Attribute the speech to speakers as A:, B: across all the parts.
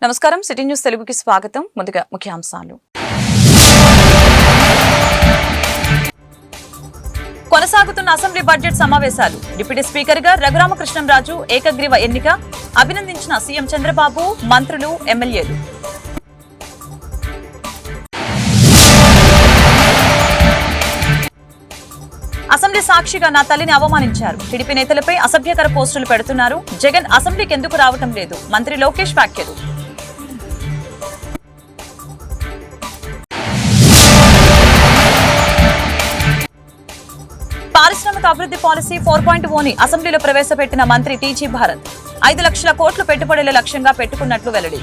A: నమస్కారం city news తెలుగుకి స్వాగతం. ముందుగా ముఖ్యాంశాలు. కొనసాగుతున్న అసెంబ్లీ బడ్జెట్ సమావేశాలు. డిప్యూటీ స్పీకర్ గా రఘురామకృష్ణంరాజు ఏకగ్రీవ ఎన్నిక. అభినందించిన సీఎం చంద్రబాబు, మంత్రులు, ఎమ్మెల్యేలు. అసెంబ్లీ సాక్షిగా నా తల్లిని అవమానించారు. టీడీపీ నేతలపై అసభ్యకర పోస్టులు పెడుతున్నారు. జగన్ అసెంబ్లీకి ఎందుకు రావటం లేదు? మంత్రి లోకేష్ వ్యాఖ్యలు. పారిశ్రామిక అభివృద్ధి పాలసీ 4.0ని అసెంబ్లీలో ప్రవేశపెట్టిన మంత్రి టీజీ భారత్. 5 లక్షల కోట్లు పెట్టుబడుల లక్ష్యంగా పెట్టుకున్నట్లు వెల్లడి.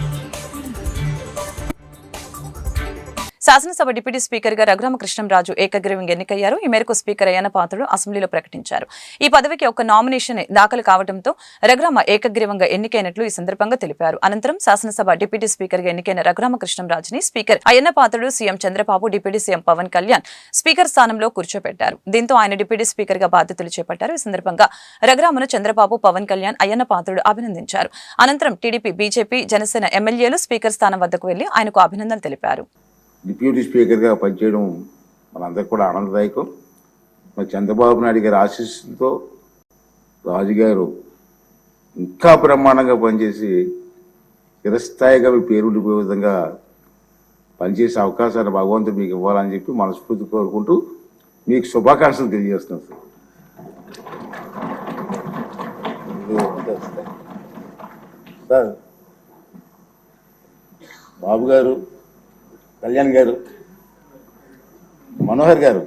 A: శాసనసభ డిప్యూటీ స్పీకర్ గా రఘురామకృష్ణంరాజు ఏకగ్రీవంగా ఎన్నికయ్యారు. ఈ మేరకు స్పీకర్ అయ్యన్న పాత్రుడు అసెంబ్లీలో ప్రకటించారు. ఈ పదవికి ఒక నామినేషన్ దాఖలు కావడంతో రఘురామ ఏకగ్రీవంగా ఎన్నికైనట్లు ఈ సందర్భంగా తెలిపారు. అనంతరం శాసనసభ డిప్యూటీ స్పీకర్ గా ఎన్నికైన రఘురామకృష్ణంరాజుని speaker Ayyanna Patrudu, CM Chandrababu, deputy CM Pawan Kalyan speaker స్థానంలో కూర్చోబెట్టారు. దీంతో ఆయన డిప్యూటీ స్పీకర్ గా బాధ్యతలు చేపట్టారు. ఈ సందర్భంగా రఘురామను చంద్రబాబు, పవన్ కళ్యాణ్, అయ్యన్న పాత్రుడు అభినందించారు. అనంతరం టీడీపీ, బీజేపీ, జనసేన ఎమ్మెల్యేలు స్పీకర్ స్థానం వద్దకు వెళ్లి ఆయనకు అభినందనలు తెలిపారు.
B: డిప్యూటీ స్పీకర్గా పనిచేయడం మనందరికీ కూడా ఆనందదాయకం. మరి చంద్రబాబు నాయుడు గారి ఆశీస్సులతో రాజుగారు ఇంకా బ్రహ్మాండంగా పనిచేసి చిరస్థాయిగా మీ పేరు ఉండిపోయే విధంగా పనిచేసే అవకాశాన్ని భగవంతుడు మీకు ఇవ్వాలని చెప్పి మనస్ఫూర్తి కోరుకుంటూ మీకు శుభాకాంక్షలు తెలియజేస్తున్నాం సార్. బాబు గారు, కళ్యాణ్ గారు, మనోహర్ గారు,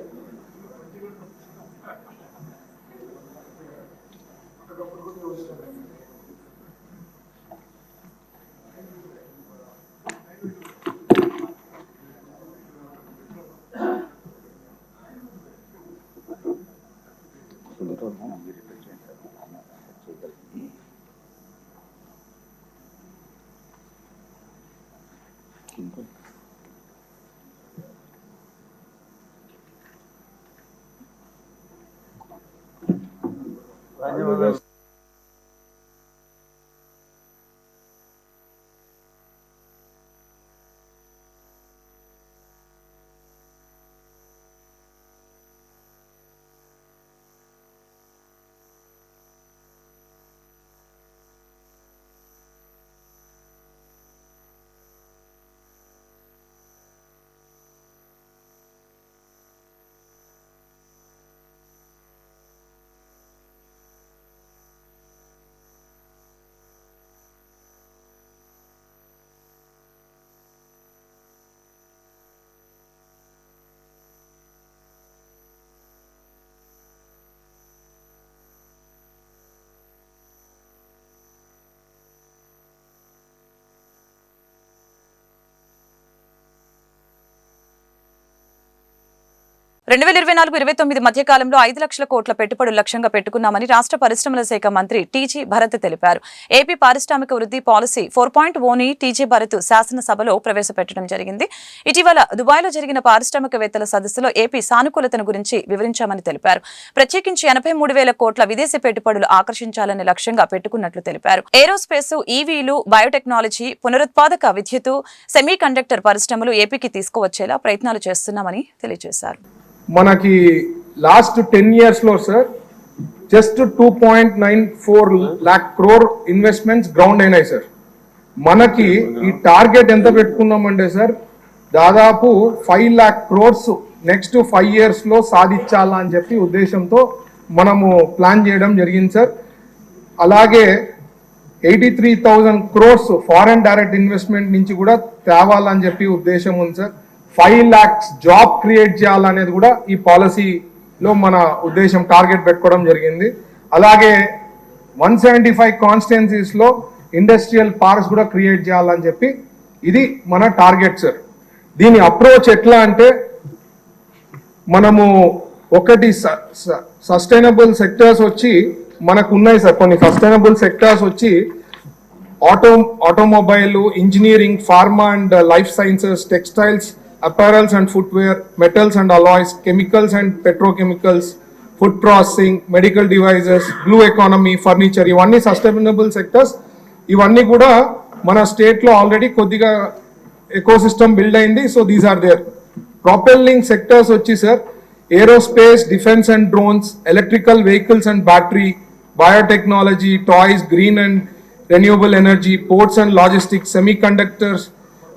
A: రెండు 2024-29 మధ్యకాలంలో 5 లక్షల కోట్ల పెట్టుబడులు లక్ష్యంగా పెట్టుకున్నామని రాష్ట్ర పరిశ్రమల శాఖ మంత్రి టీజీ భరత్ తెలిపారు. ఏపీ పారిశ్రామిక వృద్ధి పాలసీ 4.0ని టీజీ భరత్ శాసనసభలో ప్రవేశపెట్టడం జరిగింది. ఇటీవల దుబాయ్లో జరిగిన పారిశ్రామికవేత్తల సదస్సులో ఏపీ సానుకూలతను గురించి వివరించామని తెలిపారు. ప్రత్యేకించి 83,000 కోట్ల విదేశీ పెట్టుబడులు ఆకర్షించాలనే లక్ష్యంగా పెట్టుకున్నట్లు తెలిపారు. ఏరోస్పేస్, ఈవీలు, బయోటెక్నాలజీ, పునరుత్పాదక విద్యుత్, సెమీ కండక్టర్ పరిశ్రమలు ఏపీకి తీసుకువచ్చేలా ప్రయత్నాలు చేస్తున్నామని తెలియజేశారు.
C: మనకి లాస్ట్ 10 years లో sir just 2.94 lakh crore investments ground అయినాయి సార్. మనకి ఈ టార్గెట్ ఎంత పెట్టుకున్నామంటే సార్ దాదాపు 5 lakh crores నెక్స్ట్ 5 years లో సాధించాలా అని చెప్పి ఉద్దేశంతో మనము ప్లాన్ చేయడం జరిగింది సార్. అలాగే 83,000 crores ఫారెన్ డైరెక్ట్ ఇన్వెస్ట్మెంట్ నుంచి కూడా తేవాలని చెప్పి ఉద్దేశం ఉంది సార్. 5 lakhs జాబ్ క్రియేట్ చేయాలనేది కూడా ఈ పాలసీలో మన ఉద్దేశం, టార్గెట్ పెట్టుకోవడం జరిగింది. అలాగే 175 కాన్స్టిట్యున్సీస్ లో ఇండస్ట్రియల్ పార్క్స్ కూడా క్రియేట్ చేయాలని చెప్పి ఇది మన టార్గెట్ సార్. దీని అప్రోచ్ ఎట్లా అంటే మనము ఒకటి సస్టైనబుల్ సెక్టర్స్ వచ్చి మనకు ఉన్నాయి సార్. కొన్ని సస్టైనబుల్ సెక్టర్స్ వచ్చి automobile, engineering, pharma and life sciences, textiles, apparels and footwear, metals and alloys, chemicals and petrochemicals, food processing, medical devices, blue economy, furniture, ఇవన్నీ సస్టైనబుల్ సెక్టర్స్. ఇవన్నీ కూడా మన స్టేట్ లో ఆల్రెడీ కొద్దిగా ఎకో సిస్టమ్ బిల్డ్ అయింది. So these are there. Propelling sectors వచ్చి sir aerospace, defence and drones, electrical vehicles and battery, biotechnology, toys, green and renewable energy, ports and logistics, semi conductors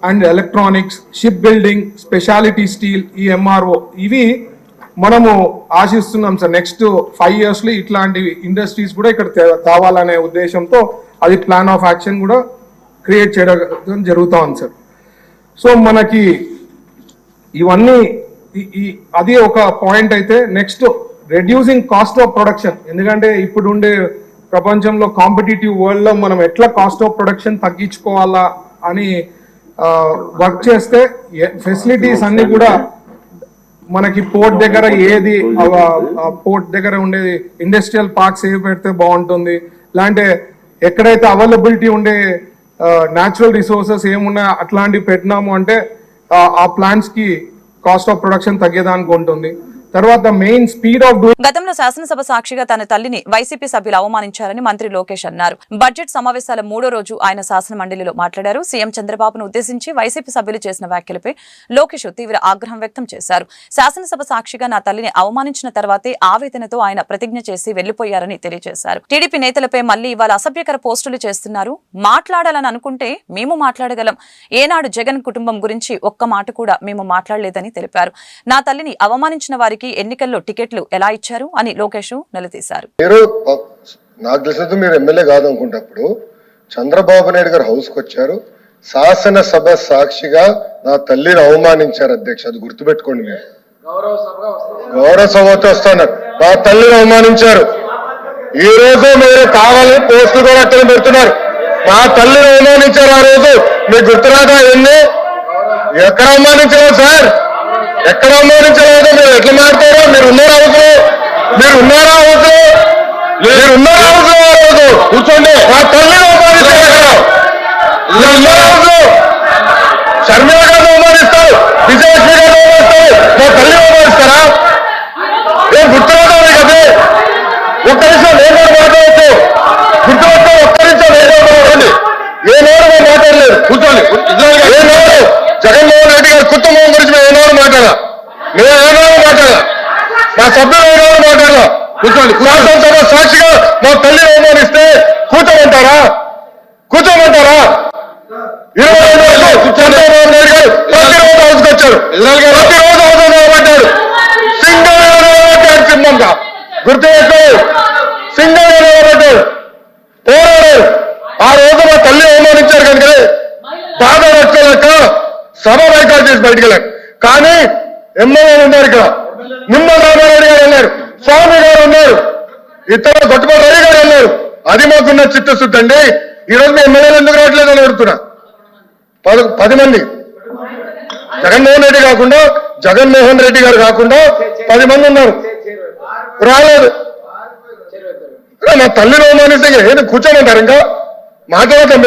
C: and electronics, ship building, speciality steel, ఈ MRO, ఇవి మనము ఆశిస్తున్నాం sir. Next 5 years లో ఇట్లాంటి industries కూడా ఇక్కడ కావాలనే ఉద్దేశంతో అది ప్లాన్ ఆఫ్ యాక్షన్ కూడా క్రియేట్ చేయడం జరుగుతూ ఉంది సార్. సో మనకి ఇవన్నీ అది ఒక పాయింట్ అయితే, next reducing cost of production. ఎందుకంటే ఇప్పుడు ఉండే ప్రపంచంలో కాంపిటేటివ్ వరల్డ్ లో మనం ఎట్లా కాస్ట్ ఆఫ్ ప్రొడక్షన్ తగ్గించుకోవాలా అని వర్క్ చేస్తే ఫెసిలిటీస్ అన్ని కూడా మనకి పోర్ట్ దగ్గర ఏది పోర్ట్ దగ్గర ఉండేది ఇండస్ట్రియల్ పార్క్స్ ఏవి పెడితే బాగుంటుంది, లేదంటే ఎక్కడైతే అవైలబిలిటీ ఉండే న్యాచురల్ రిసోర్సెస్ ఏమున్నా అట్లాంటివి పెట్టినాము అంటే ఆ ప్లాంట్స్ కి కాస్ట్ ఆఫ్ ప్రొడక్షన్ తగ్గేదానికి ఉంటుంది. తర్వాత మెయిన్ స్పీడ్ ఆఫ్
A: గతంలో శాసనసభ సాక్షిగా తన తల్లిని వైసీపీ సభ్యులు అవమానించారని మంత్రి లోకేష్ అన్నారు. బడ్జెట్ సమావేశాల 3వ రోజు ఆయన శాసన మండలిలో మాట్లాడారు. సీఎం చంద్రబాబును ఉద్దేశించి వైసీపీ సభ్యులు చేసిన వ్యాఖ్యలపై లోకేష్ తీవ్ర ఆగ్రహం వ్యక్తం చేశారు. శాసనసభ సాక్షిగా నా తల్లిని అవమానించిన తర్వాతే ఆవేదనతో ఆయన ప్రతిజ్ఞ చేసి వెళ్లిపోయారని తెలియజేశారు. టీడీపీ నేతలపై మళ్లీ ఇవాళ అసభ్యకర పోస్టులు చేస్తున్నారు. మాట్లాడాలని అనుకుంటే మేము మాట్లాడగలం. ఏనాడు జగన్ కుటుంబం గురించి ఒక్క మాట కూడా మేము మాట్లాడలేదని తెలిపారు. నా తల్లిని అవమానించిన వారికి ఎన్నికల్లో టికెట్లు ఎలా ఇచ్చారు అని లోకేష్ నిలదీశారు.
D: నాకు తెలిసినంత మీరు ఎమ్మెల్యే కాదనుకుంటప్పుడు చంద్రబాబు నాయుడు గారు హౌస్ కు వచ్చారు, శాసనసభ సాక్షిగా నా తల్లిని అవమానించారు అధ్యక్ష. అది గుర్తుపెట్టుకోండి. మీరు గౌరవ సభతో వస్తున్నారు, నా తల్లిని అవమానించారు. ఈ రోజు మీరు కావాలని పోస్టులు కూడా అక్కడ పెడుతున్నారు. నా తల్లిని అవమానించారు. ఆ రోజు మీకు గుర్తురాదా? ఎన్ని ఎక్కడ అవమానించారు సార్? ఎక్కడ అవమానించలేదు. మీరు ఎట్లా మాట్లాడారో మీరు ఉన్నారా హౌస్లో? మీరు ఉన్నారా హౌస్లో? మీరు ఉన్నారా హౌస్లో? ఆ రోజు కూర్చోండి. నా తల్లిని అవమానించారు. హౌస్లో షర్మిల గారిని అవమానిస్తారు, విజయలక్ష్మి గారిని అవమానిస్తారు, నా తల్లిని అవమానిస్తారా? ఏం గుర్తురాదా మీకు? అదే ఒక్క నిమిషం నేను కూడా మాట్లాడవచ్చు. గుర్తుపెట్టుకో, ఒక్క నిమిషం నేను మాట్లాడండి. ఏ నోరు మేము మాట్లాడలేదు. కూర్చోండి. ఏ నోరు జగన్మోహన్ రెడ్డి గారి కుటుంబం గురించి మేము ఏనాడు మాట్లాడా? మేము ఏనాడు మాట్లాడా? మా సభ్యులు ఏనాడు మాట్లాడా? కూర్చోండి. శాసనసభ సాక్షిగా మా తల్లిని అవమానిస్తే కూర్చోమంటారా? కూర్చోమంటారా? 25 రోజులు చంద్రబాబు నాయుడు గారు ప్రతిరోజు హౌస్కి వచ్చారు, ప్రతిరోజు హౌస్ మాట్లాడు. సింగల్ మాట్లాడు. సింహంగా గుర్తుపెట్టు. సింగల్ మాట్లాడు. పోరాడారు. ఆ రోజు మా తల్లి అవమానించారు కనుక బాధ వచ్చేలాక సభ బైకాట్ చేసి బయటికి వెళ్ళారు. కానీ ఎమ్మెల్యేలు ఉన్నారు ఇక్కడ. నిమ్మల రామారెడ్డి గారు వెళ్ళారు, స్వామి గారు ఉన్నారు, ఇతర గొట్టపల్లి రవి గారు వెళ్ళారు. అది మాకున్న చిత్తశుద్ధి అండి. ఈ రోజు మీ ఎమ్మెల్యేలు ఎందుకు రావట్లేదు అని అడుగుతున్నా. 10 మంది జగన్మోహన్ రెడ్డి కాకుండా, జగన్మోహన్ రెడ్డి గారు కాకుండా 10 మంది ఉన్నారు, రాలేదు. మా తల్లిని అవమానిస్తే ఏది కూర్చోమంటారు? ఇంకా మాట్లాడతాం.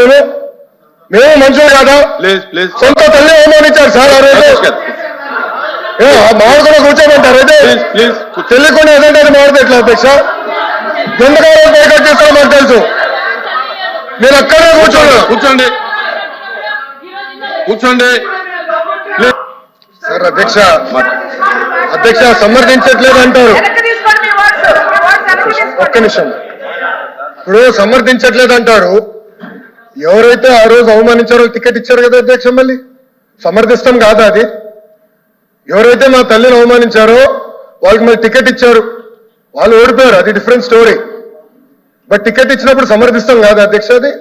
D: మేము మనుషులు కాదా? సొంత తల్లి అవమానించారు సార్ ఆ రోజు. మాకు కూడా కూర్చోమంటారు. అయితే తెలియకుండా ఏదంటే అది మాడితే ఎట్లా అధ్యక్ష? ఎందుకు బైకాట్ చేస్తారో మాకు తెలుసు. మీరు అక్కడే కూర్చోండి. సార్ అధ్యక్ష సమర్థించట్లేదు అంటారు. ఒక్క నిమిషం. ఇప్పుడు సమర్థించట్లేదు అంటారు. ఎవరైతే ఆ రోజు అవమానించారో టికెట్ ఇచ్చారు కదా అధ్యక్ష. మళ్ళీ సమర్థిస్తాం కాదా అది? ఎవరైతే మా తల్లిని అవమానించారో వాళ్ళకి మళ్ళీ టికెట్ ఇచ్చారు, వాళ్ళు ఓడిపోయారు, అది డిఫరెంట్ స్టోరీ. బట్ టికెట్ ఇచ్చినప్పుడు సమర్థిస్తాం కాదా అధ్యక్ష అది?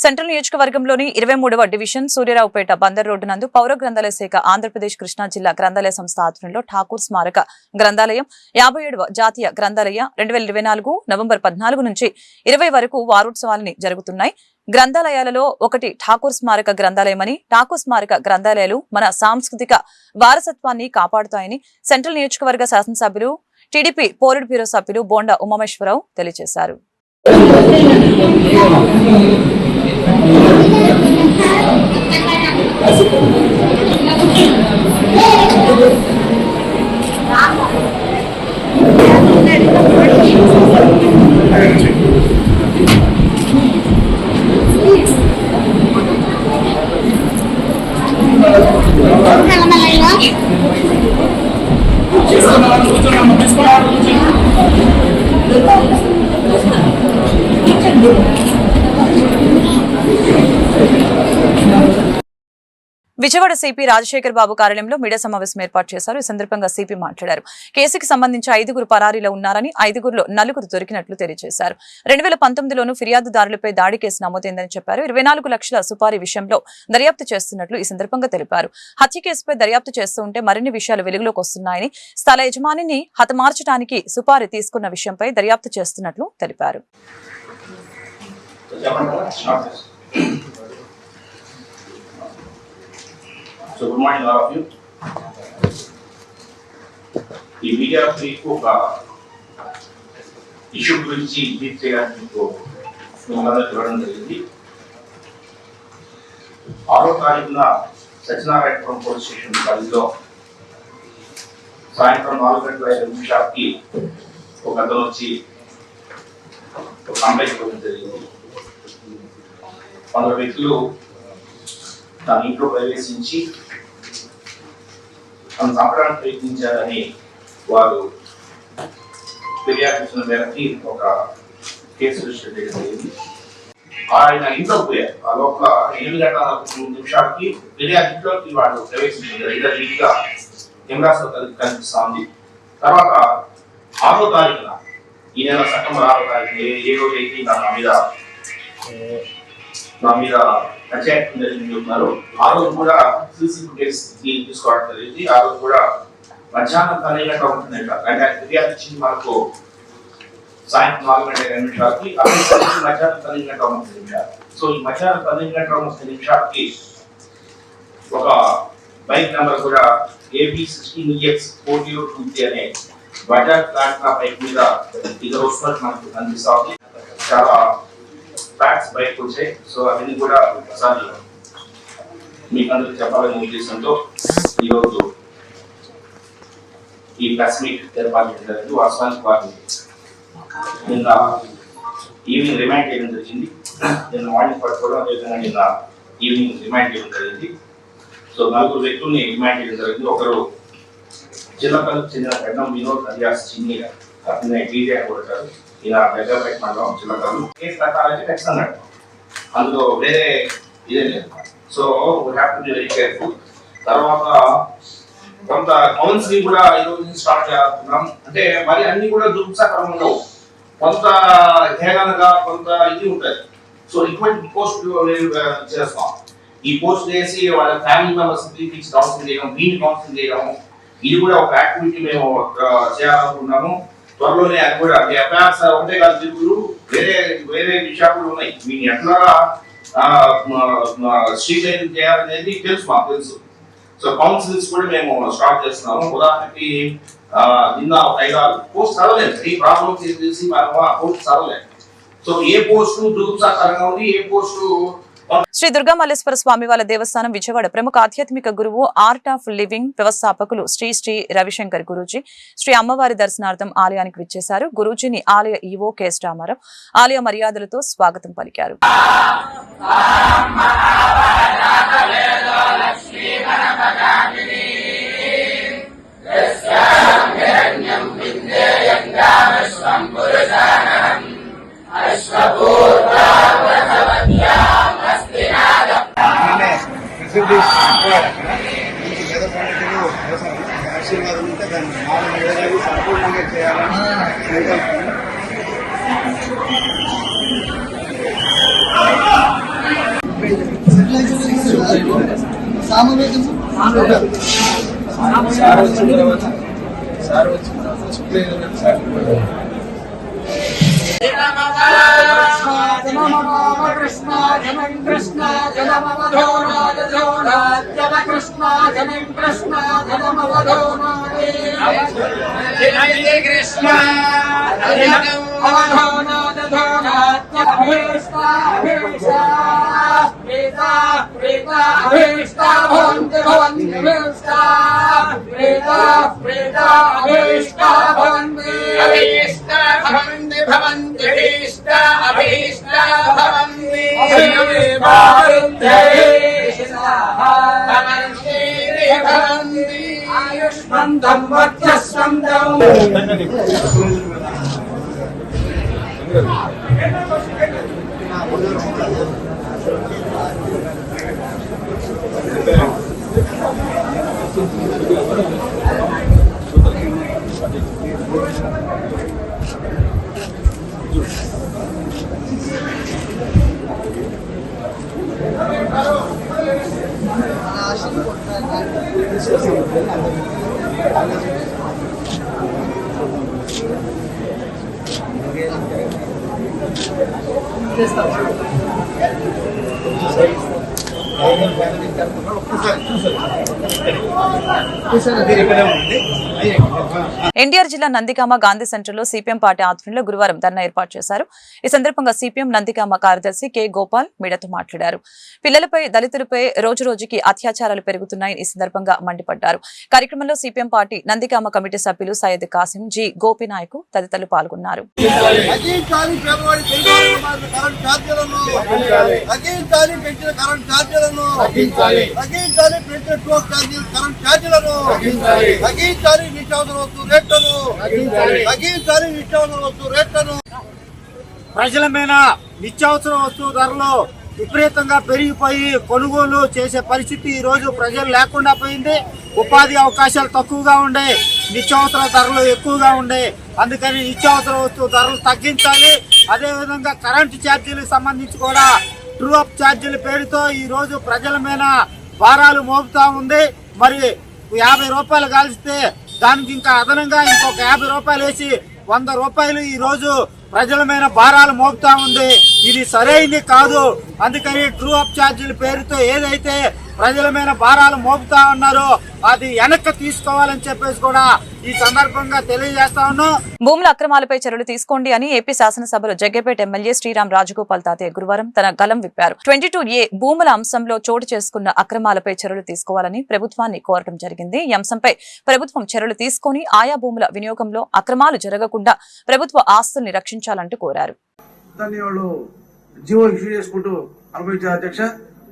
A: సెంట్రల్ నియోజకవర్గంలోని 23వ డివిజన్ సూర్యరావుపేట బందర్ రోడ్డు నందు పౌర గ్రంథాలయ శాఖ ఆంధ్రప్రదేశ్ కృష్ణా జిల్లా గ్రంథాలయ సంస్థ ఆధ్వర్యంలో ఠాకూర్ స్మారక గ్రంథాలయం 57వ జాతీయ గ్రంథాలయ 2024 నవంబర్ 14 నుంచి 20 వరకు వారోత్సవాలని జరుగుతున్నాయి. గ్రంథాలయాలలో ఒకటి ఠాకూర్ స్మారక గ్రంథాలయమని, ఠాకూర్ స్మారక గ్రంథాలయాలు మన సాంస్కృతిక వారసత్వాన్ని కాపాడుతాయని సెంట్రల్ నియోజకవర్గ శాసనసభ్యులు టీడీపీ పోలిట్ బ్యూరో సభ్యులు బోండా ఉమామేశ్వరరావు తెలియజేశారు. విజయవాడ సిపి రాజశేఖర్ బాబు కార్యాలయంలో మీడియా సమావేశం ఏర్పాటు చేశారు. ఈ సందర్భంగా సిపి మాట్లాడారు. కేసుకి సంబంధించి 5గురు పరారీలో ఉన్నారని, 5గురులో 4 దొరికినట్లు తెలియజేశారు. 2019లోనూ ఫిర్యాదుదారులపై దాడి కేసు నమోదైందని చెప్పారు. 24 లక్షల సుపారీ విషయంలో దర్యాప్తు చేస్తున్నట్లు ఈ సందర్భంగా తెలిపారు. హత్య కేసుపై దర్యాప్తు చేస్తూ ఉంటే మరిన్ని విషయాలు వెలుగులోకి వస్తున్నాయని, స్థల యజమానిని హతమార్చడానికి సుపారీ తీసుకున్న విషయంపై దర్యాప్తు చేస్తున్నట్లు తెలిపారు.
E: So good morning all of you. ఈ మీడియా మీకు ఒక ఇష్యూ గురించి బ్రీఫ్ చేయడానికి మిమ్మల్ని ఇవ్వడం జరిగింది. 6వ తారీఖున సత్యనారాయణపురం పోలీస్ స్టేషన్ పరిధిలో సాయంత్రం 4:05 ఒక అతను వచ్చి ఒక కంప్లైంట్ ఇవ్వడం జరిగింది. 100 వ్యక్తులు తన ఇంట్లో ప్రవేశించి తను చంపడానికి ప్రయత్నించారని వారు ఫిర్యాదు ఇచ్చిన మేరకి ఒక కేసు రిజిస్టర్ చేయడం జరిగింది. ఆయన ఇంట్లో పోయారు. ఆ లోపల 8:03 ఫిర్యాదు ఇంట్లోకి వాళ్ళు ప్రవేశించారు. ఇద్దరు రీతిగా కెమెరాస్లో కనిపిస్తా ఉంది. తర్వాత 6వ తారీఖున ఈ నెల సెప్టెంబర్ 6వ తారీఖున ఏ రోజు అయితే నా మీద అటాక్ జరిగింది చెప్తున్నారు. ఆ రోజు కూడా సీసీ ఫుటేజ్ తీసుకోవడం జరిగింది. ఆ రోజు కూడా మధ్యాహ్నం 12 గంటల ఉంటుందంట. అంటే ఫిర్యాదు ఇచ్చింది మనకు సాయంత్రం 4:02 మధ్యాహ్నం 12 గంటల 30 నిమిషాలు. సో ఈ మధ్యాహ్నం 12 గంటల 30 నిమిషాలకి ఒక బైక్ నెంబర్ కూడా AB16EX 4023 అనే బజాజ్ ప్లాట్నా బైక్ మీద ఇద్దరు వస్తున్నట్టు మనకు కనిపిస్తా ఉంది. చాలా ఫ్యాక్ట్స్ బయటకు వచ్చాయి. సో అవన్నీ కూడా ఒకసారి మీకు అందరికి చెప్పాలనే ఉద్దేశంతో ఈరోజు ఈ ప్రెస్ మీట్ ఏర్పాటు చేయడం జరిగింది. వాస్తవానికి వారిని నిన్న ఈవినింగ్ రిమైండ్ చేయడం జరిగింది. నిన్న మార్నింగ్ పట్టుకోవడం, అదేవిధంగా నిన్న ఈవినింగ్ రిమైండ్ చేయడం జరిగింది. సో 4 వ్యక్తుల్ని రిమైండ్ చేయడం జరిగింది. ఒకరు చిల్లకల్లుకు చెందిన పెద్దం వినోద్ అలియాస్ చిన్ని అతని డీజే అని కొట్టారు. ఈయన దగ్గరపేట మండలం చిల్లకల్లు. కేసు కట్టాలంటే ఖచ్చితంగా అందులో వేరే ఇదే లేదు. So we have to be very careful. తర్వాత కొంత కౌన్సిలింగ్ కూడా ఈరోజు నుంచి స్టార్ట్ చేస్తున్నాం. అంటే మరి అన్ని కూడా దురుత్సాహకరంగా కొంత హేళనగా కొంత ఇది ఉంటుంది. సో ఇటువంటి పోస్ట్ చేస్తాం. ఈ పోస్ట్ చేసి వాళ్ళ ఫ్యామిలీ మెంబర్స్ పిలిపించి కౌన్సిలింగ్ చేయడం, వీని కౌన్సిలింగ్ చేయడం, ఇది కూడా ఒక యాక్టివిటీ మేము చేయాలనుకున్నాము. త్వరలోనే అది కూడా ఎఫ్ఐఆర్స్ ఒకటే కాదు, తిరుగులు వేరే వేరే విషయాలు ఉన్నాయి. వీటిని ఎట్లా స్ట్రీట్ లైన్ చేయాలనేది తెలుసు, మాకు తెలుసు. సో కౌన్సిలింగ్స్ కూడా మేము స్టార్ట్ చేస్తున్నాము. ఉదాహరణకి నిన్న 5-6 పోస్ట్ చదవలేదు. ఈ ప్రాబ్లమ్స్ తెలిసి పోస్ట్ చదవలేదు. సో ఏ పోస్టు దురుత్సాహకరంగా ఉంది, ఏ పోస్టు.
A: శ్రీ దుర్గా మల్లేశ్వర స్వామి వారి దేవస్థానం విజయవాడ ప్రముఖ ఆధ్యాత్మిక గురువు, ఆర్ట్ ఆఫ్ లివింగ్ వ్యవస్థాపకులు శ్రీ రవిశంకర్ గురూజీ శ్రీ అమ్మవారి దర్శనార్థం ఆలయానికి విచ్చేశారు. గురూజీని ఆలయ ఈవో కెఎస్ రామారావు ఆలయ మర్యాదలతో స్వాగతం పలికారు.
F: ఆశీర్వాదం ఉంటే దాన్ని 4 ఏడాది సంపూర్ణంగా చేయాలని సార్ వచ్చిన తర్వాత కృష్ణ జనం కృష్ణ జనమవధో కృష్ణ జనం కృష్ణ జనమవధో కృష్ణ భవంతి
A: ఎన్టీఆర్ జిల్లా నందిగామ గాంధీ సెంటర్ లో సిపిఎం పార్టీ ఆధ్వర్యంలో గురువారం ధర్నా ఏర్పాటు చేశారు. ఈ సందర్భంగా సిపిఎం నందిగామ కార్యదర్శి కె గోపాల్ మీడియాతో మాట్లాడారు. పిల్లలపై దళితులపై రోజురోజుకి అత్యాచారాలు పెరుగుతున్నాయని ఈ సందర్భంగా మండిపడ్డారు. కార్యక్రమంలో సిపిఎం పార్టీ నందిగామ కమిటీ సభ్యులు సయ్యద్ కాసిం, జి గోపినాయక్ తదితరులు పాల్గొన్నారు.
F: ప్రజల మీద నిత్యావసర వస్తువు ధరలు విపరీతంగా పెరిగిపోయి కొనుగోలు చేసే పరిస్థితి ఈ రోజు ప్రజలు లేకుండా పోయింది. ఉపాధి అవకాశాలు తక్కువగా ఉండే, నిత్యావసర ధరలు ఎక్కువగా ఉండే. అందుకని నిత్యావసర వస్తువు ధరలు తగ్గించాలి. అదేవిధంగా కరెంటు ఛార్జీలకు సంబంధించి కూడా ట్రూ అప్ ఛార్జీల పేరుతో ఈ రోజు ప్రజల మీద భారాలు మోపుతా ఉంది. మరి 50 రూపాయలు కాల్స్తే దానికి ఇంకా అదనంగా ఇంకొక 50 రూపాయలు వేసి 100 రూపాయలు ఈ రోజు ప్రజల మీద భారాలు మోపుతా ఉంది. ఇది సరైనది కాదు. అందుకని ట్రూ అప్ ఛార్జీల పేరుతో ఏదైతే ప్రజల మీద భారాలు మోపుతా ఉన్నారో అది వెనక్కి తీసుకోవాలని చెప్పేసి కూడా ఈ సందర్భంగా తెలియజేస్తా ఉన్నాం.
A: భూముల అక్రమాలపై చర్యలు తీసుకోండి అని ఏపీ శాసనసభలో జగ్గేపేట ఎమ్మెల్యే శ్రీరామ్ రాజగోపాల్ తాతయ్య గురువారం తన గలం విప్పారు. 22A భూముల అంశంలో చోటు చేసుకున్న అక్రమాలపై చర్యలు తీసుకోవాలని ప్రభుత్వాన్ని కోరడం జరిగింది. ఈ అంశంపై ప్రభుత్వం చర్యలు తీసుకుని ఆయా భూముల వినియోగంలో అక్రమాలు జరగకుండా ప్రభుత్వ ఆస్తుల్ని రక్షించాలంటూ కోరారు.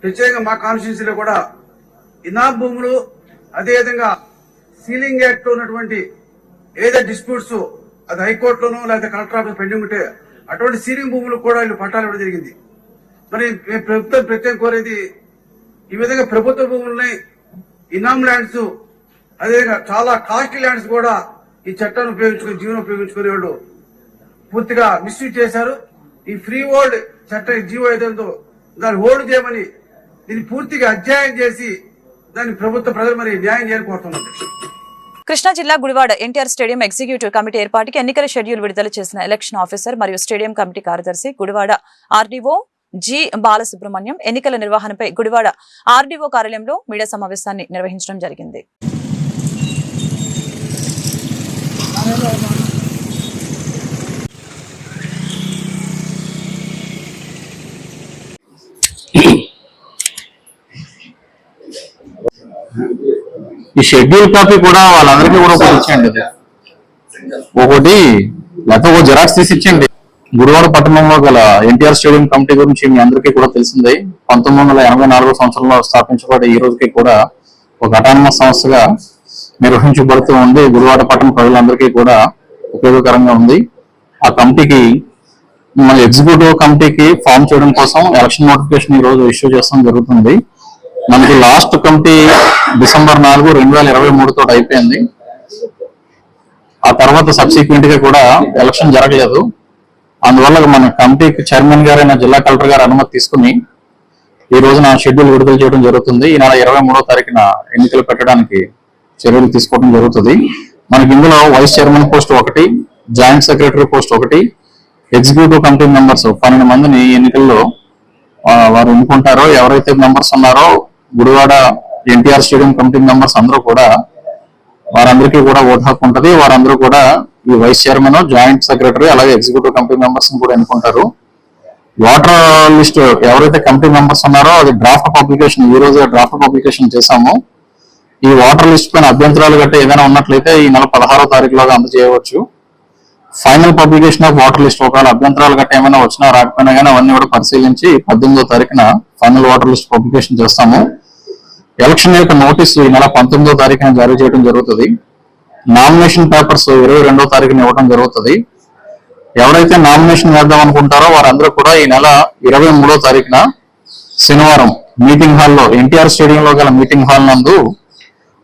G: ప్రత్యేకంగా మా కాన్స్టిట్యూన్సీలో కూడా ఇనాం భూములు, అదేవిధంగా సీలింగ్ యాక్ట్ లో ఉన్నటువంటి ఏదైతే డిస్ప్యూట్స్ అది హైకోర్టులోనో లేదా కలెక్టర్ ఆఫీస్ పెండింగ్ ఉంటే అటువంటి సీలింగ్ భూములు కూడా వీళ్ళు పట్టాలు ఇవ్వడం జరిగింది. మరి మేము ప్రభుత్వం ప్రత్యేకం కోరేది ఈ విధంగా ప్రభుత్వ భూములని ఇనాం ల్యాండ్స్, అదేవిధంగా చాలా కాస్ట్లీ ల్యాండ్స్ కూడా ఈ చట్టాన్ని ఉపయోగించుకుని జీవనం ఉపయోగించుకునే వాళ్ళు పూర్తిగా మిస్యూజ్ చేశారు. ఈ ఫ్రీ హోల్డ్ చట్టం జీవో ఏదైతే దాన్ని హోల్డ్ చేయమని దీన్ని పూర్తిగా అధ్యయనం చేసి దాన్ని ప్రభుత్వ ప్రజలు మరి న్యాయం చేయాలని కోరుతున్నాం.
A: కృష్ణా జిల్లా Gudivada NTR stadium executive committee ఏర్పాటుకి ఎన్నికల షెడ్యూల్ విడుదల చేసిన ఎలక్షన్ ఆఫీసర్ మరియు స్టేడియం కమిటీ కార్యదర్శి గుడివాడ ఆర్డీఓ జి బాలసుబ్రహ్మణ్యం ఎన్నికల నిర్వహణపై గుడివాడ ఆర్డీఓ కార్యాలయంలో మీడియా సమావేశాన్ని నిర్వహించడం జరిగింది.
H: ఈ షెడ్యూల్ కాపీ కూడా వాళ్ళందరికీ కూడా ఒకటి ఇచ్చేయండి. ఒకటి లేకపోతే ఒక జిరాక్స్ తీసి ఇచ్చేయండి. గుడివాడ పట్టణంలో గల ఎన్టీఆర్ స్టేడియం కమిటీ గురించి మీ అందరికీ కూడా తెలిసిందే. 1984 సంవత్సరంలో స్థాపించబడి ఈ రోజుకి కూడా ఒక అటానమస్ సంస్థగా నిర్వహించబడుతూ ఉంది. గుడివాడ పట్టణ ప్రజలందరికీ కూడా ఉపయోగకరంగా ఉంది. ఆ కమిటీకి మన ఎగ్జిక్యూటివ్ కమిటీకి ఫామ్ చేయడం కోసం ఎలక్షన్ నోటిఫికేషన్ ఈ రోజు ఇష్యూ చేస్తాం జరుగుతుంది. మనకి లాస్ట్ కమిటీ డిసెంబర్ 4, 2023 తోటి అయిపోయింది. ఆ తర్వాత సబ్సిక్వెంట్ గా కూడా ఎలక్షన్ జరగలేదు. అందువల్ల మన కమిటీకి చైర్మన్ గారైన జిల్లా కలెక్టర్ గారు అనుమతి తీసుకుని ఈ రోజున షెడ్యూల్ విడుదల చేయడం జరుగుతుంది. ఈ నెల 23వ తారీఖున ఎన్నికలు పెట్టడానికి చర్యలు తీసుకోవడం జరుగుతుంది. మనకి ఇందులో vice chairman post 1, joint secretary post 1, executive committee members 12 మందిని ఎన్నికల్లో వారు ఎన్నుకుంటారో, ఎవరైతే మెంబర్స్ ఉన్నారో Gudivada NTR stadium committee members అందరూ కూడా వారందరికీ కూడా ఓటు హక్కు ఉంటుంది. వారందరూ కూడా ఈ వైస్ చైర్మన్, జాయింట్ సెక్రటరీ అలాగే ఎగ్జిక్యూటివ్ కమిటీ మెంబర్స్ కూడా ఎన్నుకుంటారు. వాటర్ లిస్ట్ ఎవరైతే కమిటీ మెంబర్స్ ఉన్నారో అది డ్రాఫ్ట్ పబ్లికేషన్ ఈ రోజు డ్రాఫ్ట్ పబ్లికేషన్ చేశాము. ఈ వాటర్ లిస్ట్ పైన అభ్యంతరాలు గట్రా ఏదైనా ఉన్నట్లయితే ఈ నెల 16వ తారీఖులోగా అందజేయవచ్చు. Final publication of voter list ఒకవేళ అభ్యంతరాలు గట్రా ఏమైనా వచ్చినా రాకపోయినా కానీ అవన్నీ కూడా పరిశీలించి 18వ తారీఖున ఫైనల్ వాటర్ లిస్ట్ పబ్లికేషన్ చేస్తాము. ఎలక్షన్ యొక్క నోటీసు ఈ నెల 19వ తారీఖున జారీ చేయడం జరుగుతుంది. నామినేషన్ పేపర్స్ 22వ తారీఖున ఇవ్వడం జరుగుతుంది. ఎవరైతే నామినేషన్ వేద్దాం అనుకుంటారో వారందరూ కూడా ఈ నెల 23వ తారీఖున శనివారం మీటింగ్ హాల్లో, ఎన్టీఆర్ స్టేడియంలో గల మీటింగ్ హాల్ నందు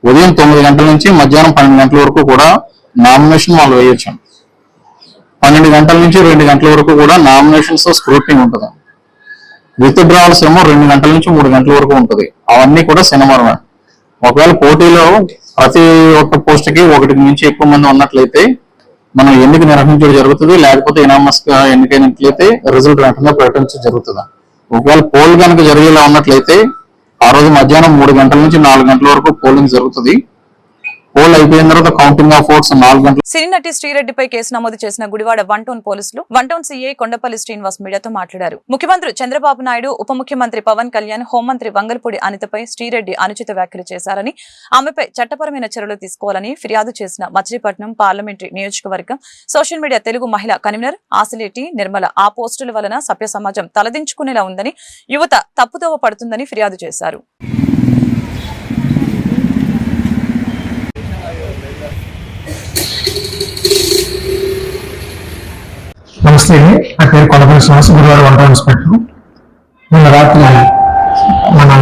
H: ఉదయం 9 గంటల నుంచి మధ్యాహ్నం 12 గంటల వరకు కూడా నామినేషన్ వాళ్ళు వేయొచ్చు. 12 గంటల నుంచి 2 గంటల వరకు కూడా నామినేషన్స్ స్క్రూటినీ ఉంటుంది. విత్ డ్రావల్స్ ఏమో 2 గంటల నుంచి 3 గంటల వరకు ఉంటుంది. అవన్నీ కూడా శనివారం. ఒకవేళ పోటీలో ప్రతి ఒక్క పోస్ట్ కి 1 నుంచి ఎక్కువ మంది ఉన్నట్లయితే మనం ఎన్నిక నిర్వహించడం జరుగుతుంది. లేకపోతే ఇనామస్ గా ఎన్నికైనట్లయితే రిజల్ట్ వెంటనే ప్రకటించడం జరుగుతుంది. ఒకవేళ పోల్ కనుక జరిగేలా ఉన్నట్లయితే ఆ రోజు మధ్యాహ్నం 3 గంటల నుంచి 4 గంటల వరకు పోలింగ్ జరుగుతుంది. పోల్ అయిపోయిన తర్వాత కౌంటింగ్ ఆఫ్ ఓట్స్ 4 గంటల.
A: సినీ నటి శ్రీరెడ్డిపై కేసు నమోదు చేసిన గుడివాడ 1 టౌన్ పోలీసులు 1 టౌన్ సీఐ కొండపల్లి శ్రీనివాస్ మీడియాతో మాట్లాడారు. ముఖ్యమంత్రి చంద్రబాబు నాయుడు, ఉప ముఖ్యమంత్రి పవన్ కళ్యాణ్, హోంమంత్రి వంగల్పూడి అనితపై శ్రీరెడ్డి అనుచిత వ్యాఖ్యలు చేశారని, ఆమెపై చట్టపరమైన చర్యలు తీసుకోవాలని ఫిర్యాదు చేసిన మచిలీపట్నం పార్లమెంటరీ నియోజకవర్గం సోషల్ మీడియా తెలుగు మహిళా కన్వీనర్ ఆసిలేటి నిర్మల ఆ పోస్టుల వలన సభ్య సమాజం తలదించుకునేలా ఉందని, యువత తప్పుదోవ పడుతుందని ఫిర్యాదు చేశారు.
I: నమస్తే, నా పేరు కొండపల్లి శ్రీనివాస్, గురువారం 1 టౌన్ ఇన్స్పెక్టర్. నిన్న రాత్రి మనం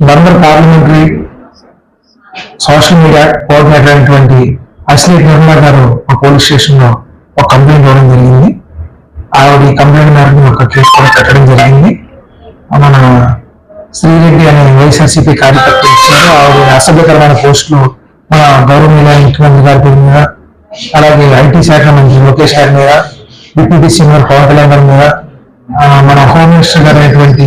I: number parliamentary social media coordinator అయినటువంటి అసిలేట్ నిర్మల గారు మా పోలీస్ స్టేషన్ లో ఒక కంప్లైంట్ ఇవ్వడం జరిగింది. ఆవిడ ఈ కంప్లైంట్ మేరకు ఒక కేసు కూడా పెట్టడం జరిగింది. మన శ్రీరెడ్డి అనే వైఎస్ఆర్సీపీ కార్యకర్త ఇచ్చారు. ఆవిడ అసభ్యకరమైన పోస్టులు మన గౌరవనీయ ముఖ్యమంత్రి గారి పేరు మీద, అలాగే ఐటీ శాఖ మంత్రి లోకేష్ గారి మీద, డిప్యూటీ సీఎం పవన్ కళ్యాణ్ గారి మీద, మన హోమ్ మినిస్టర్ గారు అయినటువంటి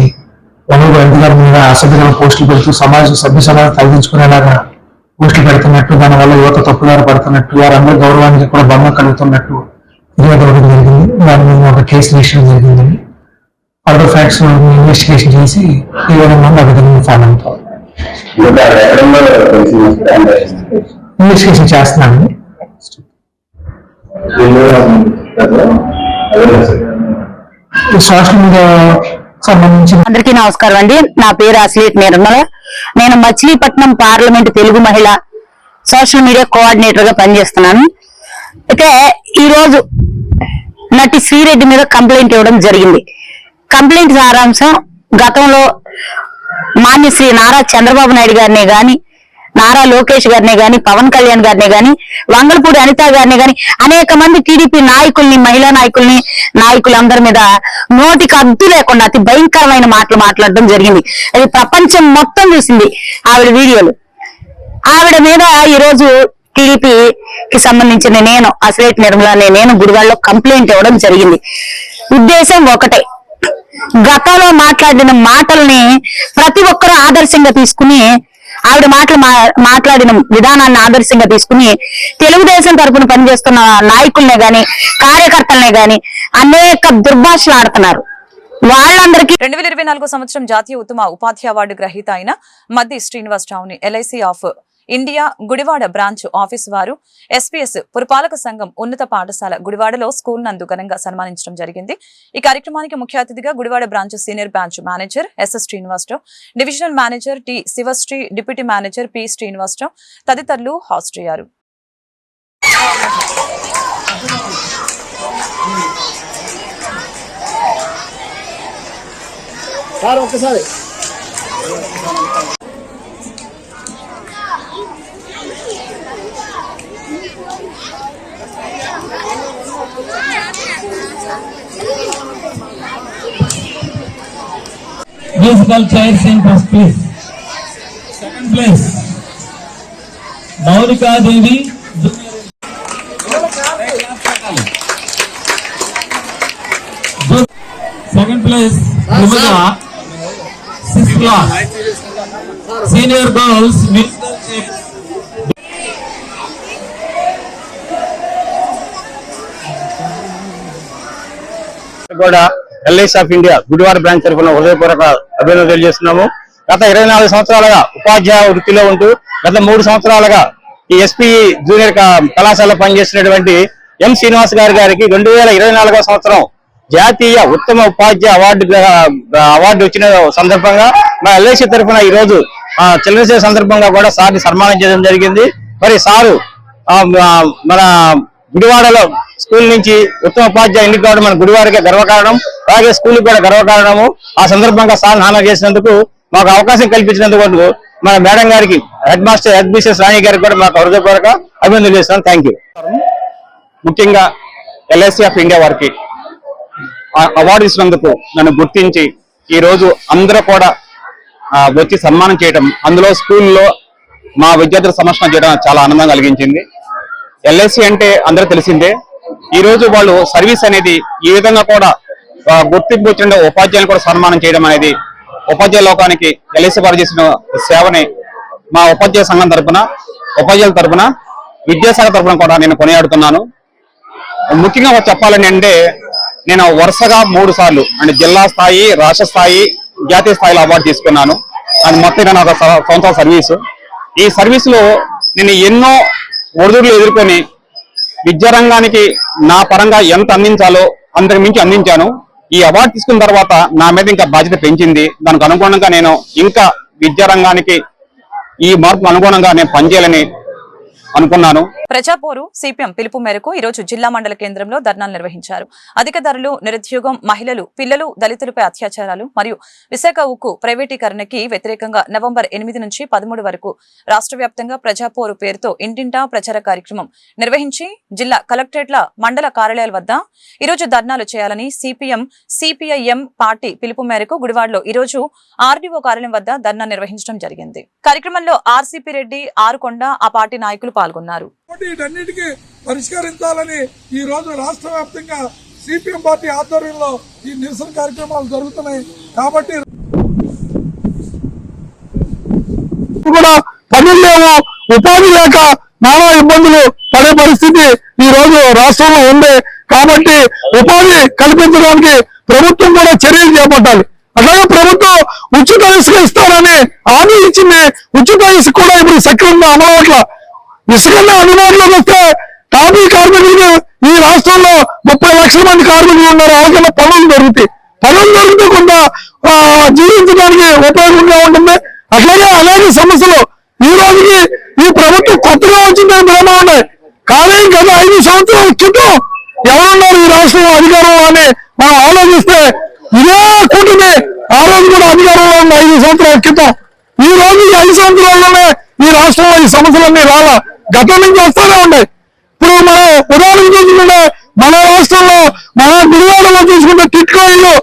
I: వనూరు ఎంపీ గారి మీద అసభ్యకరమైన పోస్టులు పెడుతూ సభ్య సమాజం తగ్గించుకునేలాగా పోస్టులు పెడుతున్నట్టు, దానివల్ల యువత తప్పుదారి పడుతున్నట్టు, వారందరి గౌరవానికి కూడా భంగం కలుగుతున్నట్టు ఫిర్యాదు అవ్వడం జరిగింది. దాని మీద ఒక కేసు రిజిస్టర్ జరిగిందండి. ఫర్దర్ ఫ్యాక్ట్స్ ఇన్వెస్టిగేషన్ చేసి ఈ విధంగా ఆ విధంగా ఫాలో అవుతాం. ఇన్వెస్టిగేషన్ చేస్తున్నామండి. సోషల్ మీడియా సంబంధించి
J: అందరికీ నమస్కారం అండి. నా పేరు అసిలేట్ నిర్మల. నేను మచిలీపట్నం పార్లమెంట్ తెలుగు మహిళ సోషల్ మీడియా కోఆర్డినేటర్ గా పనిచేస్తున్నాను. అయితే ఈ రోజు నటి శ్రీరెడ్డి మీద కంప్లైంట్ ఇవ్వడం జరిగింది. కంప్లైంట్ సారాంశం, గతంలో మాన్యశ్రీ నారా చంద్రబాబు నాయుడు గారినే గాని, నారా లోకేష్ గారినే గాని, పవన్ కళ్యాణ్ గారినే గాని, వంగల్పూడి అనిత గారినే గాని అనేక మంది టీడీపీ నాయకుల్ని, మహిళా నాయకులందరి మీద నోటికి అద్దు లేకుండా అతి భయంకరమైన మాటలు మాట్లాడడం జరిగింది. అది ప్రపంచం మొత్తం చూసింది ఆవిడ వీడియోలు. ఆవిడ మీద ఈ రోజు టీడీపీకి సంబంధించిన నేను అసిలేట్ నిర్మల నేను గుడివాడలో కంప్లైంట్ ఇవ్వడం జరిగింది. ఉద్దేశం ఒకటే, గతంలో మాట్లాడిన మాటల్ని ప్రతి ఒక్కరూ ఆదర్శంగా తీసుకుని, ఆవిడ మాట్లాడిన విధానాన్ని ఆదర్శంగా తీసుకుని తెలుగుదేశం తరఫున పనిచేస్తున్న నాయకుల్నే గాని, కార్యకర్తలనే గాని అనేక దుర్భాషలు ఆడుతున్నారు. వాళ్ళందరికీ
A: 2024 సంవత్సరం జాతీయ ఉత్తమ ఉపాధ్యాయ అవార్డు గ్రహీత అయిన మద్ది శ్రీనివాస్ రావుని LIC of India Gudivada branch office వారు ఎస్పీఎస్ పురపాలక సంఘం ఉన్నత పాఠశాల గుడివాడలో స్కూల్ నందు ఘనంగా సన్మానించడం జరిగింది. ఈ కార్యక్రమానికి ముఖ్య అతిథిగా Gudivada branch senior branch manager SS Srinivasarao, divisional manager T Sivasri, deputy manager P Srinivasarao తదితరులు హాజరయ్యారు.
K: Musical chairs in first place. Second place, Maurika Devi. Second place, Vimala. Sixth class, senior girls. Musical chairs.
L: కూడా LIC of India Gudivada branch తరఫున హృదయపూర్వక అభినందనలు తెలియజేస్తున్నాము. గత 24 సంవత్సరాలుగా ఉపాధ్యాయ వృత్తిలో ఉంటూ గత 3 సంవత్సరాలుగా ఈ ఎస్పీ జూనియర్ కళాశాలలో పనిచేసినటువంటి ఎం శ్రీనివాస్ గారికి 2024 సంవత్సరం జాతీయ ఉత్తమ ఉపాధ్యాయ అవార్డు వచ్చిన సందర్భంగా మా ఎల్ఐసి తరఫున ఈ రోజు చిల్డ్రన్స్ డే సందర్భంగా కూడా సార్ని సన్మానం చేయడం జరిగింది. మరి సారు మన గుడివాడలో స్కూల్ నుంచి ఉత్తమ ఉపాధ్యాయ ఎన్నిక కావడం మన గుడివాడకే గర్వకారణం, అలాగే స్కూల్కి కూడా గర్వకారణము. ఆ సందర్భంగా సార్ హానర్ చేసినందుకు, మాకు అవకాశం కల్పించినందుకు మన మేడం గారికి, హెడ్ మాస్టర్ హెచ్బిసిఎస్ రాణి గారికి కూడా మాకు హృదయపూర్వక అభినందనలు చేస్తున్నాను. Thank you. ముఖ్యంగా LIC ఆఫ్ ఇండియా వారికి అవార్డు ఇచ్చినందుకు నన్ను గుర్తించి ఈ రోజు అందరూ కూడా వచ్చి సన్మానం చేయడం, అందులో స్కూల్లో మా విద్యార్థుల సమర్పణ చేయడం చాలా ఆనందం కలిగించింది. LIC అంటే అందరూ తెలిసిందే. ఈ రోజు వాళ్ళు సర్వీస్ అనేది ఈ విధంగా కూడా గుర్తింపు వచ్చిన ఉపాధ్యాయులు కూడా సన్మానం చేయడం అనేది ఉపాధ్యాయ లోకానికి LIC వారు చేసిన సేవని మా ఉపాధ్యాయ సంఘం తరఫున, ఉపాధ్యాయుల తరఫున, విద్యాశాఖ తరఫున కూడా నేను కొనియాడుతున్నాను. ముఖ్యంగా చెప్పాలని అంటే నేను వరుసగా 3 సార్లు అంటే జిల్లా స్థాయి, రాష్ట్ర స్థాయి, జాతీయ స్థాయిలో అవార్డు తీసుకున్నాను. అది మొత్తం నాకు సంవత్సరాల సర్వీసు. ఈ సర్వీసులో నేను ఎన్నో ఒడిదుడులు ఎదుర్కొని విద్యారంగానికి నా పరంగా ఎంత అందించాలో అంతకు మించి అందించాను. ఈ అవార్డు తీసుకున్న తర్వాత నా మీద ఇంకా బాధ్యత పెంచింది. దానికి అనుగుణంగా నేను ఇంకా విద్యారంగానికి ఈ మార్పుకు అనుగుణంగా నేను పనిచేయాలని అనుకున్నాను.
A: ప్రజాపోరు సిపిఎం పిలుపు మేరకు ఈ రోజు జిల్లా మండల కేంద్రంలో ధర్నాలు నిర్వహించారు. అధిక ధరలు, నిరుద్యోగం, మహిళలు, పిల్లలు, దళితులపై అత్యాచారాలు మరియు విశాఖ ఉక్కు ప్రైవేటీకరణకి వ్యతిరేకంగా నవంబర్ 8 నుంచి 13 వరకు రాష్ట్ర వ్యాప్తంగా ప్రజాపోరు పేరుతో ఇంటింటా ప్రచార కార్యక్రమం నిర్వహించి జిల్లా కలెక్టరేట్ల, మండల కార్యాలయాల వద్ద ఈ రోజు ధర్నాలు చేయాలని సిపిఐఎం పార్టీ పిలుపు మేరకు గుడివాడలో ఈ రోజు ఆర్డీఓ కార్యాలయం వద్ద ధర్నా నిర్వహించడం జరిగింది. కార్యక్రమంలో ఆర్సీపీ రెడ్డి, ఆరుకొండ, ఆ పార్టీ నాయకులు పాల్గొన్నారు.
C: వీటన్నిటికీ పరిష్కరించాలని ఈ రోజు రాష్ట్ర వ్యాప్తంగా సిపిఎం పార్టీ ఆధ్వర్యంలో ఈ నిరసన కార్యక్రమాలు జరుగుతున్నాయి. కాబట్టి కూడా పనులు లేవు, ఉపాధి లేక నానా ఇబ్బందులు పడే పరిస్థితి ఈ రోజు రాష్ట్రంలో ఉంది. కాబట్టి ఉపాధి కల్పించడానికి ప్రభుత్వం కూడా చర్యలు చేపట్టాలి. అలాగే ప్రభుత్వం ఉచిత ఇసుక ఇస్తారని హామీ ఇచ్చింది. ఉచిత ఇసుక కూడా ఇప్పుడు సక్రమంగా అమలవట్ల. ఇసుకల్లో అందుబాటులోకి వస్తే టాపీ కార్మికులు ఈ రాష్ట్రంలో 30 లక్షల మంది కార్మికులు ఉన్నారు. వాళ్ళకన్నా పనులు దొరుకుతాయి. పనులు దొరికితే కొంత జీవించడానికి ఉపయోగంగా ఉంటుంది. అట్లాగే అనేక సమస్యలు ఈ రోజుకి ఈ ప్రభుత్వం కొత్తగా వచ్చిందని భ్రమ ఉన్నాయి. కానీ గత 5 సంవత్సరాల క్రితం ఎవరున్నారు ఈ రాష్ట్రంలో అధికారంలో అని మనం ఆలోచిస్తే ఇదే కూటమి ఆ రోజు కూడా అధికారంలో ఉన్న 5 సంవత్సరాల క్రితం. ఈ రోజు ఈ 5 సంవత్సరాల్లోనే ఈ రాష్ట్రంలో ఈ సమస్యలన్నీ రాలా, గతం నుంచి వస్తూనే ఉన్నాయి. ఇప్పుడు మనం ఉదాహరణ చూసుకుంటే మన రాష్ట్రంలో మన గుడివాడలో చూసుకుంటే టిట్కో ఇల్లు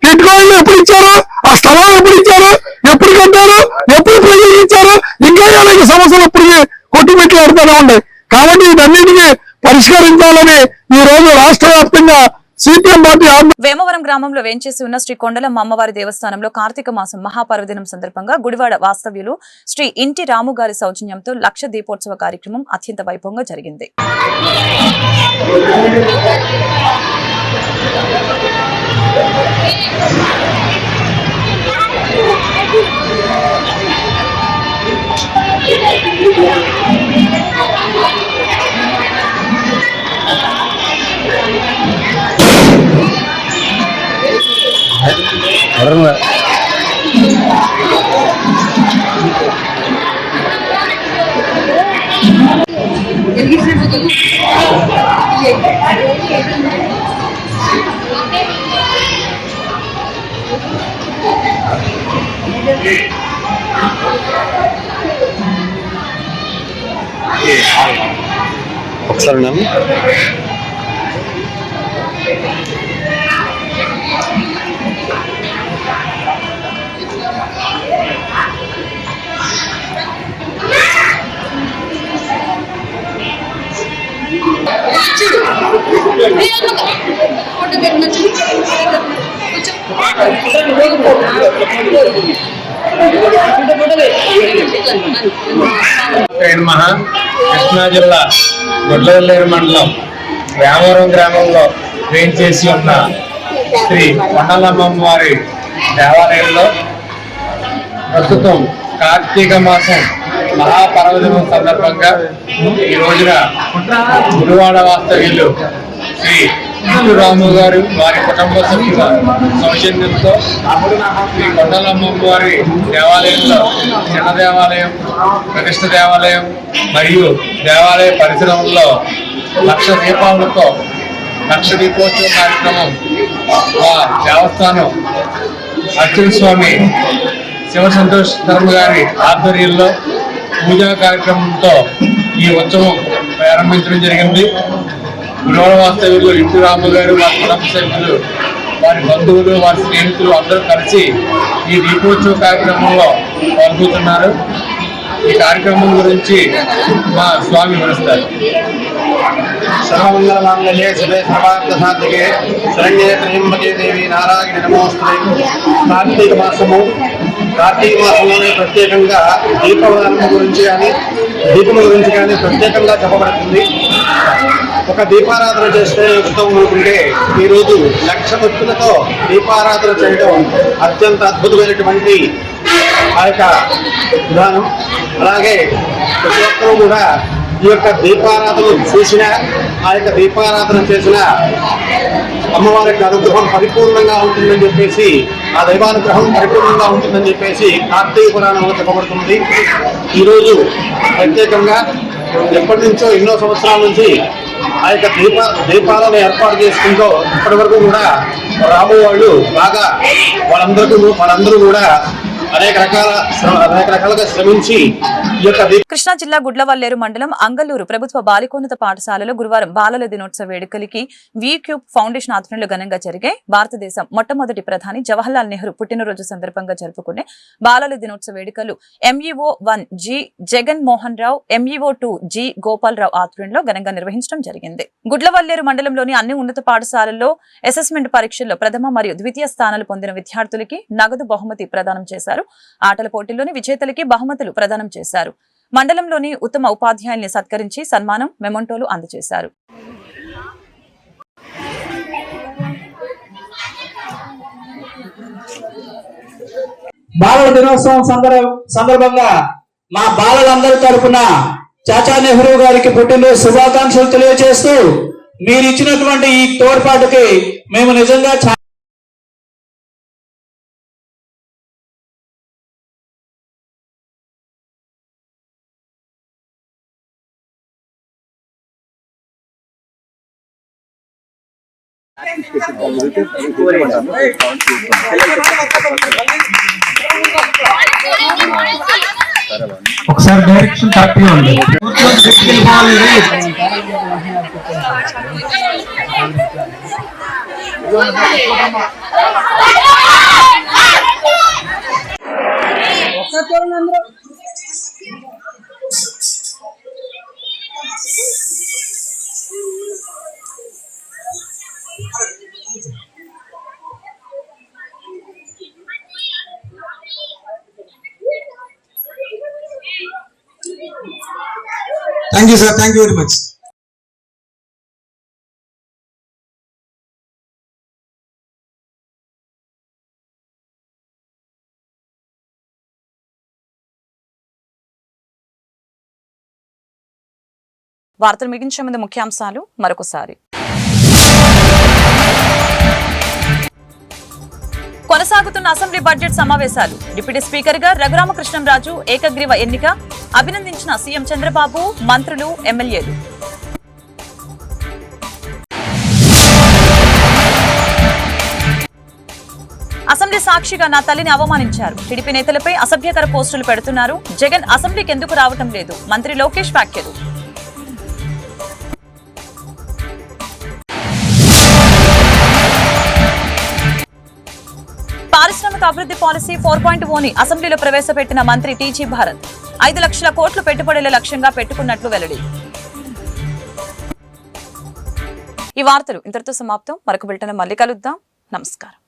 C: ఎప్పుడు ఇచ్చారు, ఆ స్థలాలు ఎప్పుడు ఇచ్చారు, ఎప్పుడు కట్టారు, ఎప్పుడు ప్రజలు ఇచ్చారు, ఇంకా అనేక సమస్యలు ఇప్పటికీ కొట్టుమిట్లాడుతూనే ఉన్నాయి. కాబట్టి వీటన్నిటికీ పరిష్కరించాలని ఈ రోజు రాష్ట్ర వ్యాప్తంగా సిపిఎం పార్టీ
A: వేమవరం గ్రామంలో వేంచేసి ఉన్న శ్రీ కొండలమ్మ అమ్మవారి దేవస్థానంలో కార్తీక మాసం మహాపర్వదినం సందర్భంగా గుడివాడ వాస్తవ్యులు శ్రీ ఇంటి రాము గారి సౌజన్యంతో లక్ష దీపోత్సవ కార్యక్రమం అత్యంత వైభవంగా జరిగింది.
L: ఒకసారి నన్ను
M: కృష్ణా జిల్లా గొడ్లవల్లేరు మండలం వేమవరం గ్రామంలో వేంచేసి ఉన్న శ్రీ కొండలమ్మ వారి దేవాలయంలో ప్రస్తుతం కార్తీక మాసం మహాపర్వదినం సందర్భంగా ఈ రోజున గుడివాడ వాస్తవ్యులు శ్రీ రాము గారు వారి కుటుంబ సభ్యుల సౌజన్యంతో శ్రీ కొండలమ్మ వారి దేవాలయంలో చిన్న దేవాలయం, ప్రతిష్ఠ దేవాలయం మరియు దేవాలయ పరిసరంలో 1,00,000 దీపాలతో 1,00,000 దీపోత్సవ కార్యక్రమం మా దేవస్థానం అర్చన స్వామి శివ సంతోష్ శర్మ గారి ఆధ్వర్యంలో పూజా కార్యక్రమంతో ఈ ఉత్సవం ప్రారంభించడం జరిగింది. గురువాడ వాస్తవ్యులు ఇంటి రాము గారు, వారి కుటుంబ సభ్యులు, వారి బంధువులు, వారి స్నేహితులు అందరూ కలిసి ఈ దీపోత్సవ కార్యక్రమంలో పాల్గొతున్నారు. ఈ కార్యక్రమం గురించి మా స్వామి వివరిస్తారు.
G: సర్వమంగళ మాంగళ్యే శివే సర్వార్థ సాధికే శరణ్యే త్రయంబకే దేవి నారాయణ నమోస్తుతే. కార్తీక మాసంలోనే ప్రత్యేకంగా దీపవనం గురించి కానీ దీపం గురించి కానీ ప్రత్యేకంగా చెప్పబడుతుంది. ఒక దీపారాధన చేస్తే ఉత్తమం అనుకుంటే ఈరోజు 1,00,000 భక్తులతో దీపారాధన చేయడం అత్యంత అద్భుతమైనటువంటి ఆ యొక్క విధానం. అలాగే ప్రతి ఒక్కరూ కూడా ఈ యొక్క దీపారాధన చేసిన ఆ యొక్క దీపారాధన చేసిన అమ్మవారి యొక్క అనుగ్రహం పరిపూర్ణంగా ఉంటుందని చెప్పేసి, ఆ దైవానుగ్రహం పరిపూర్ణంగా ఉంటుందని చెప్పేసి కార్తీక పురాణంలో చెప్పబడుతుంది. ఈరోజు ప్రత్యేకంగా ఎప్పటి నుంచో ఎన్నో సంవత్సరాల నుంచి ఆ యొక్క దీపాలను ఏర్పాటు చేసుకుంటూ ఇప్పటి వరకు కూడా రాబో వాళ్ళు బాగా వాళ్ళందరూ కూడా అనేక రకాలుగా శ్రమించి ఈ యొక్క
A: కృష్ణా జిల్లా గుడ్లవల్లేరు మండలం అంగల్లూరు ప్రభుత్వ బాలికోన్నత పాఠశాలలో గురువారం బాలల దినోత్సవ వేడుకలకి వీక్యూబ్ ఫౌండేషన్ ఆధ్వర్యంలో ఘనంగా జరిగాయి. భారతదేశం మొట్టమొదటి ప్రధాని జవహర్లాల్ నెహ్రూ పుట్టినరోజు సందర్భంగా జరుపుకునే బాలల దినోత్సవ వేడుకలు MEO 1 G Jagan Mohan Rao, MEO 2 G Gopalarao ఆధ్వర్యంలో ఘనంగా నిర్వహించడం జరిగింది. గుడ్లవల్లేరు మండలంలోని అన్ని ఉన్నత పాఠశాలల్లో అసెస్మెంట్ పరీక్షల్లో ప్రథమ మరియు ద్వితీయ స్థానాలు పొందిన విద్యార్థులకి నగదు బహుమతి ప్రదానం చేశారు. ఆటల పోటీల్లోని విజేతలకి బహుమతులు ప్రదానం చేశారు. మండలంలోని ఉత్తమ ఉపాధ్యాయుల్ని సత్కరించి సన్మానం, మెమొంటోలు అందజేశారు.
K: బాలల దినోత్సవం సందర్భంగా మా బాలలందరి తరఫున చాచా నెహ్రూ గారికి పుట్టినరోజు శుభాకాంక్షలు తెలియజేస్తూ మీరు ఇచ్చినటువంటి ఈ తోడ్పాటుకి మేము నిజంగా
I: ఒకసారి డైరెక్షన్ కరెక్ట్ గా ఉంది.
K: Thank you, sir. Thank you very much.
A: వార్తలు ముగించే ముందు ముఖ్యాంశాలు మరొకసారి. కొనసాగుతున్న అసెంబ్లీ బడ్జెట్ సమావేశాలు. డిప్యూటీ స్పీకర్ గా రఘురామకృష్ణంరాజు ఏకగ్రీవ ఎన్నిక. అభినందించిన సీఎం చంద్రబాబు, మంత్రులు, ఎమ్మెల్యేలు. అసెంబ్లీ సాక్షిగా నా తల్లిని అవమానించారు. టీడీపీ నేతలపై అసభ్యకర పోస్టులు పెడుతున్నారు. జగన్ అసెంబ్లీకి ఎందుకు రావటం లేదు? మంత్రి లోకేష్ వ్యాఖ్యలు. పారిశ్రామిక అభివృద్ధి పాలసీ 4.0ని అసెంబ్లీలో ప్రవేశపెట్టిన మంత్రి టీజీ భారత్. 5 లక్షల కోట్లు పెట్టుబడుల లక్ష్యంగా పెట్టుకున్నట్లు వెల్లడి. ఈ వార్తలు ఇంతటితో సమాప్తం. మరొక బులెటిన్ మళ్ళీ కలుద్దాం. నమస్కారం.